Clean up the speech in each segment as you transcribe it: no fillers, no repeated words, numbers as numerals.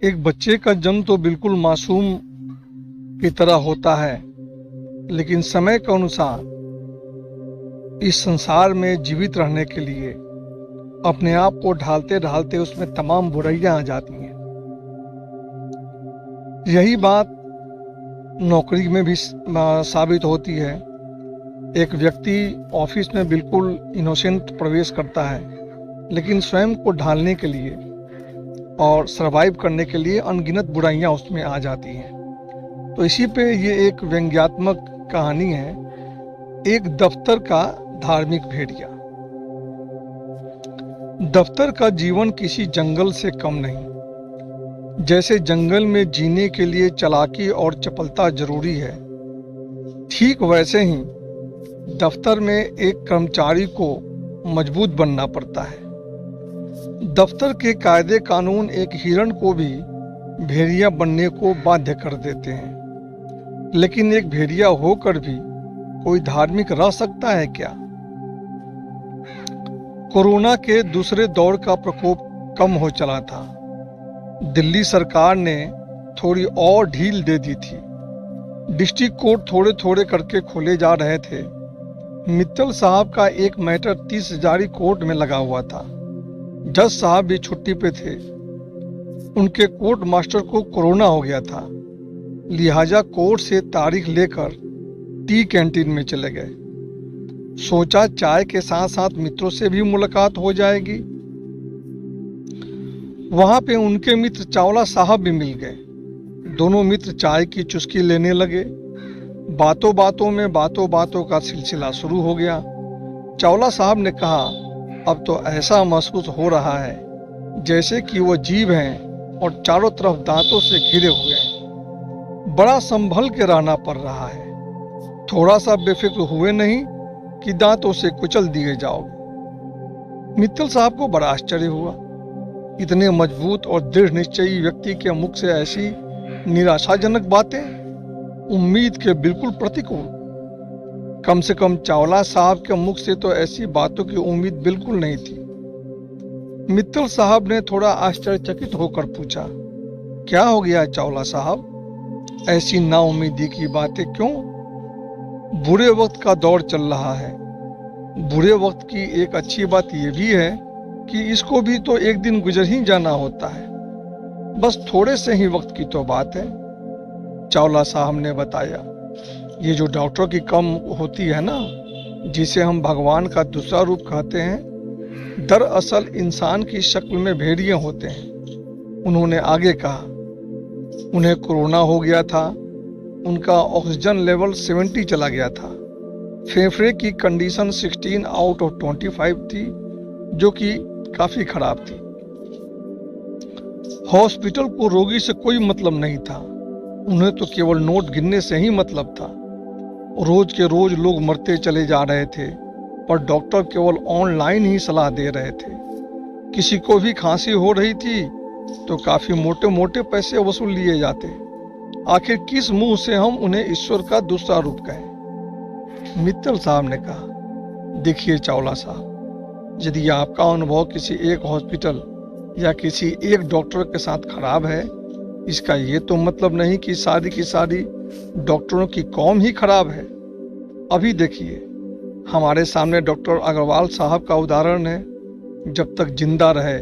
एक बच्चे का जन्म तो बिल्कुल मासूम की तरह होता है, लेकिन समय के अनुसार इस संसार में जीवित रहने के लिए अपने आप को ढालते ढालते उसमें तमाम बुराइयां आ जाती हैं। यही बात नौकरी में भी साबित होती है। एक व्यक्ति ऑफिस में बिल्कुल इनोसेंट प्रवेश करता है, लेकिन स्वयं को ढालने के लिए और सरवाइव करने के लिए अनगिनत बुराइयां उसमें आ जाती हैं। तो इसी पे ये एक व्यंग्यात्मक कहानी है, एक दफ्तर का धार्मिक भेड़िया। दफ्तर का जीवन किसी जंगल से कम नहीं। जैसे जंगल में जीने के लिए चालाकी और चपलता जरूरी है, ठीक वैसे ही दफ्तर में एक कर्मचारी को मजबूत बनना पड़ता है। दफ्तर के कायदे कानून एक हिरण को भी भेड़िया बनने को बाध्य कर देते हैं, लेकिन एक भेड़िया होकर भी कोई धार्मिक रह सकता है क्या? कोरोना के दूसरे दौर का प्रकोप कम हो चला था। दिल्ली सरकार ने थोड़ी और ढील दे दी थी। डिस्ट्रिक्ट कोर्ट थोड़े थोड़े करके खोले जा रहे थे। मित्तल साहब का एक मैटर 30 हजारी कोर्ट में लगा हुआ था। जज साहब भी छुट्टी पे थे। उनके कोर्ट मास्टर को कोरोना हो गया था, लिहाजा कोर्ट से तारीख लेकर टी कैंटीन में चले गए। सोचा चाय के साथ साथ मित्रों से भी मुलाकात हो जाएगी। वहां पे उनके मित्र चावला साहब भी मिल गए। दोनों मित्र चाय की चुस्की लेने लगे। बातों बातों का सिलसिला शुरू हो गया। चावला साहब ने कहा, अब तो ऐसा महसूस हो रहा है जैसे कि वो जीव हैं और चारों तरफ दांतों से घिरे हुए हैं। बड़ा संभल के रहना पड़ रहा है। थोड़ा सा बेफिक्र हुए नहीं कि दांतों से कुचल दिए जाओगे। मित्तल साहब को बड़ा आश्चर्य हुआ। इतने मजबूत और दृढ़ निश्चयी व्यक्ति के मुख से ऐसी निराशाजनक बातें, उम्मीद के बिल्कुल प्रतिकूल। कम से कम चावला साहब के मुख से तो ऐसी बातों की उम्मीद बिल्कुल नहीं थी। मित्तल साहब ने थोड़ा आश्चर्यचकित होकर पूछा, क्या हो गया चावला साहब? ऐसी नाउम्मीदी की बातें क्यों? बुरे वक्त का दौर चल रहा है। बुरे वक्त की एक अच्छी बात यह भी है कि इसको भी तो एक दिन गुजर ही जाना होता है। बस थोड़े से ही वक्त की तो बात है। चावला साहब ने बताया, ये जो डॉक्टर की कम होती है ना, जिसे हम भगवान का दूसरा रूप कहते हैं, दरअसल इंसान की शक्ल में भेड़िए होते हैं। उन्होंने आगे कहा, उन्हें कोरोना हो गया था। उनका ऑक्सीजन लेवल 70 चला गया था। फेफड़े की कंडीशन 16 आउट ऑफ 25 थी, जो कि काफी खराब थी। हॉस्पिटल को रोगी से कोई मतलब नहीं था। उन्हें तो केवल नोट गिनने से ही मतलब था। रोज के रोज लोग मरते चले जा रहे थे, पर डॉक्टर केवल ऑनलाइन ही सलाह दे रहे थे। किसी को भी खांसी हो रही थी तो काफी मोटे मोटे पैसे वसूल लिए जाते। आखिर किस मुंह से हम उन्हें ईश्वर का दूसरा रूप कहें? मित्तल साहब ने कहा, देखिए चावला साहब, यदि आपका अनुभव किसी एक हॉस्पिटल या किसी एक डॉक्टर के साथ खराब है, इसका ये तो मतलब नहीं कि सारी की सारी डॉक्टरों की कौम ही खराब है। अभी देखिए, हमारे सामने डॉक्टर अग्रवाल साहब का उदाहरण है। जब तक जिंदा रहे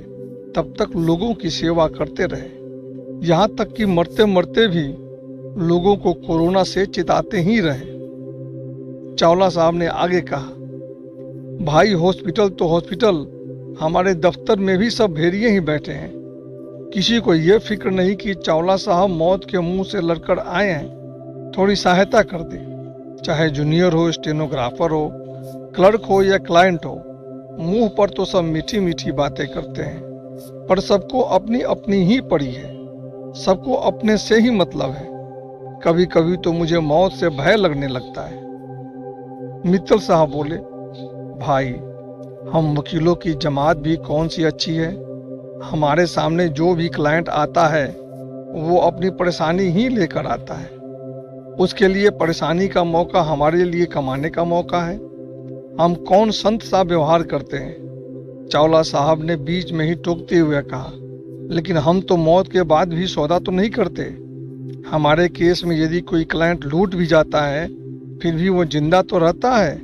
तब तक लोगों की सेवा करते रहे, यहाँ तक कि मरते मरते भी लोगों को कोरोना से चिताते ही रहे। चावला साहब ने आगे कहा, भाई हॉस्पिटल तो हॉस्पिटल, हमारे दफ्तर में भी सब भेड़िए ही बैठे हैं। किसी को यह फिक्र नहीं कि चावला साहब मौत के मुंह से लड़कर आए हैं, थोड़ी सहायता कर दे। चाहे जूनियर हो, स्टेनोग्राफर हो, क्लर्क हो या क्लाइंट हो, मुंह पर तो सब मीठी मीठी बातें करते हैं, पर सबको अपनी अपनी ही पड़ी है। सबको अपने से ही मतलब है। कभी कभी तो मुझे मौत से भय लगने लगता है। मित्तल साहब बोले, भाई हम वकीलों की जमात भी कौन सी अच्छी है। हमारे सामने जो भी क्लाइंट आता है वो अपनी परेशानी ही लेकर आता है। उसके लिए परेशानी का मौका हमारे लिए कमाने का मौका है। हम कौन संत सा व्यवहार करते हैं? चावला साहब ने बीच में ही टोकते हुए कहा, लेकिन हम तो मौत के बाद भी सौदा तो नहीं करते। हमारे केस में यदि कोई क्लाइंट लूट भी जाता है फिर भी वो जिंदा तो रहता है,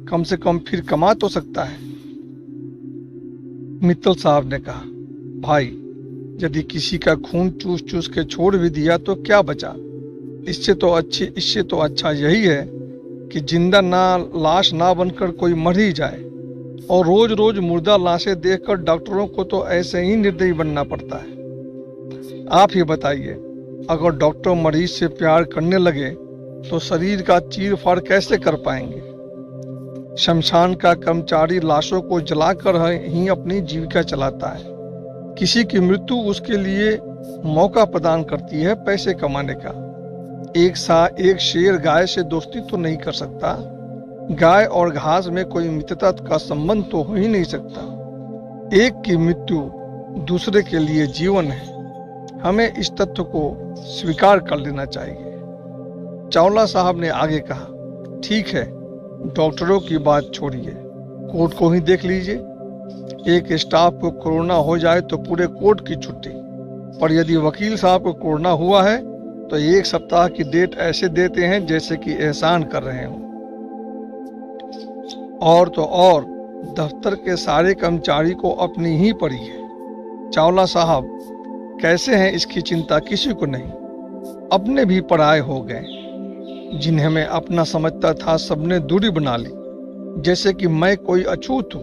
कम से कम फिर कमा तो सकता है। मित्तल साहब ने कहा, भाई यदि किसी का खून चूस चूस के छोड़ भी दिया तो क्या बचा। इससे तो अच्छा यही है कि जिंदा लाश ना बनकर कोई मर ही जाए। और रोज रोज मुर्दा लाशें देखकर डॉक्टरों को तो ऐसे ही निर्दयी बनना पड़ता है। आप ही बताइए, अगर डॉक्टर मरीज से प्यार करने लगे तो शरीर का चीर फाड़ कैसे कर पाएंगे। शमशान का कर्मचारी लाशों को जलाकर ही अपनी जीविका चलाता है। किसी की मृत्यु उसके लिए मौका प्रदान करती है पैसे कमाने का। एक शेर गाय से दोस्ती तो नहीं कर सकता। गाय और घास में कोई मित्रता का संबंध तो हो ही नहीं सकता। एक की मृत्यु दूसरे के लिए जीवन है। हमें इस तथ्य को स्वीकार कर लेना चाहिए। चावला साहब ने आगे कहा, ठीक है, डॉक्टरों की बात छोड़िए, कोर्ट को ही देख लीजिए। एक स्टाफ को कोरोना हो जाए तो पूरे कोर्ट की छुट्टी, पर यदि वकील साहब को कोरोना हुआ है तो 1 सप्ताह की डेट ऐसे देते हैं जैसे कि एहसान कर रहे हों। और तो और दफ्तर के सारे कर्मचारी को अपनी ही पड़ी है। चावला साहब कैसे हैं इसकी चिंता किसी को नहीं। अपने भी पराये हो गए। जिन्हें मैं अपना समझता था सबने दूरी बना ली, जैसे कि मैं कोई अछूत हूं।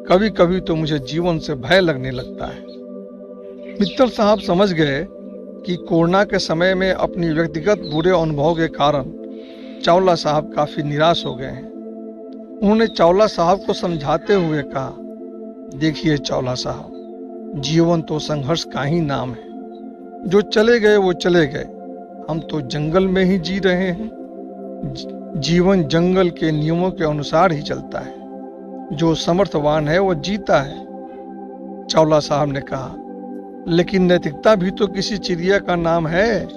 कभी कभी तो मुझे जीवन से भय लगने लगता है। मित्तल साहब समझ गए कि कोरोना के समय में अपनी व्यक्तिगत बुरे अनुभव के कारण चावला साहब काफी निराश हो गए हैं। उन्होंने चावला साहब को समझाते हुए कहा, देखिए चावला साहब, जीवन तो संघर्ष का ही नाम है। जो चले गए वो चले गए, हम तो जंगल में ही जी रहे हैं। जीवन जंगल के नियमों के अनुसार ही चलता है। जो समर्थवान है वो जीता है। चावला साहब ने कहा, लेकिन नैतिकता भी तो किसी चिड़िया का नाम है।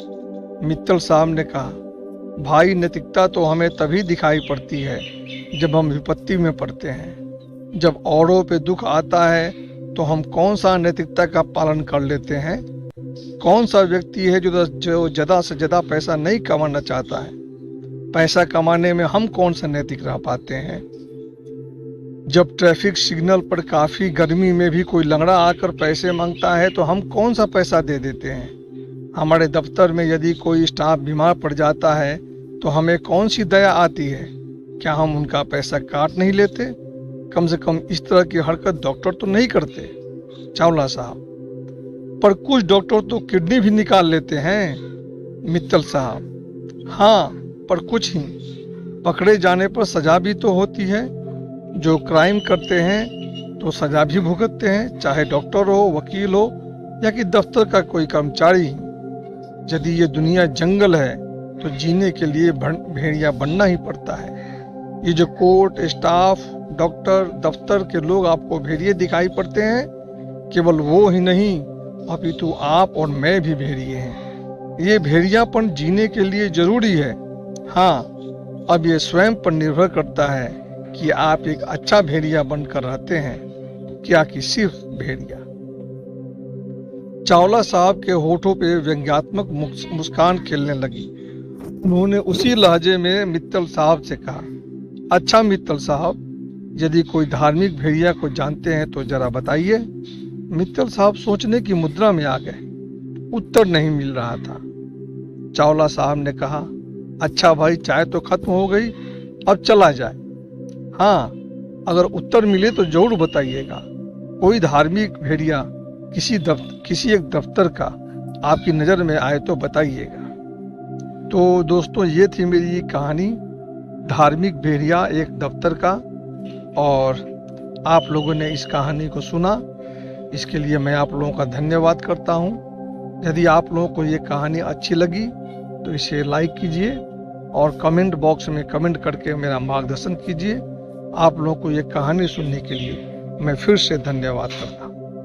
मित्तल साहब ने कहा, भाई नैतिकता तो हमें तभी दिखाई पड़ती है जब हम विपत्ति में पड़ते हैं। जब औरों पे दुख आता है तो हम कौन सा नैतिकता का पालन कर लेते हैं। कौन सा व्यक्ति है जो ज्यादा से ज्यादा पैसा नहीं कमाना चाहता है। पैसा कमाने में हम कौन सा नैतिक रह पाते हैं। जब ट्रैफिक सिग्नल पर काफी गर्मी में भी कोई लंगड़ा आकर पैसे मांगता है तो हम कौन सा पैसा दे देते हैं। हमारे दफ्तर में यदि कोई स्टाफ बीमार पड़ जाता है तो हमें कौन सी दया आती है। क्या हम उनका पैसा काट नहीं लेते। कम से कम इस तरह की हरकत डॉक्टर तो नहीं करते। चावला साहब, पर कुछ डॉक्टर तो किडनी भी निकाल लेते हैं। मित्तल साहब, हाँ, पर कुछ ही। पकड़े जाने पर सजा भी तो होती है। जो क्राइम करते हैं तो सजा भी भुगतते हैं, चाहे डॉक्टर हो, वकील हो या कि दफ्तर का कोई कर्मचारी। यदि ये दुनिया जंगल है तो जीने के लिए भेड़िया बनना ही पड़ता है। ये जो कोर्ट, स्टाफ, डॉक्टर, दफ्तर के लोग आपको भेड़िए दिखाई पड़ते हैं, केवल वो ही नहीं अपितु आप और मैं भी भेड़िए हैं। ये भेड़ियापन जीने के लिए जरूरी है। हाँ, अब ये स्वयं पर निर्भर करता है कि आप एक अच्छा भेड़िया बनकर रहते हैं, क्या कि सिर्फ भेड़िया। चावला साहब के होठों पे व्यंग्यात्मक मुस्कान खेलने लगी। उन्होंने उसी लहजे में मित्तल साहब से कहा, अच्छा मित्तल साहब, यदि कोई धार्मिक भेड़िया को जानते हैं तो जरा बताइए। मित्तल साहब सोचने की मुद्रा में आ गए। उत्तर नहीं मिल रहा था। चावला साहब ने कहा, अच्छा भाई, चाय तो खत्म हो गई, अब चला जाए। हाँ, अगर उत्तर मिले तो जरूर बताइएगा। कोई धार्मिक भेड़िया किसी एक दफ्तर का आपकी नजर में आए तो बताइएगा। तो दोस्तों, ये थी मेरी कहानी, धार्मिक भेड़िया एक दफ्तर का। और आप लोगों ने इस कहानी को सुना, इसके लिए मैं आप लोगों का धन्यवाद करता हूँ। यदि आप लोगों को ये कहानी अच्छी लगी तो इसे लाइक कीजिए और कमेंट बॉक्स में कमेंट करके मेरा मार्गदर्शन कीजिए। आप लोगों को ये कहानी सुनने के लिए मैं फिर से धन्यवाद करता हूँ।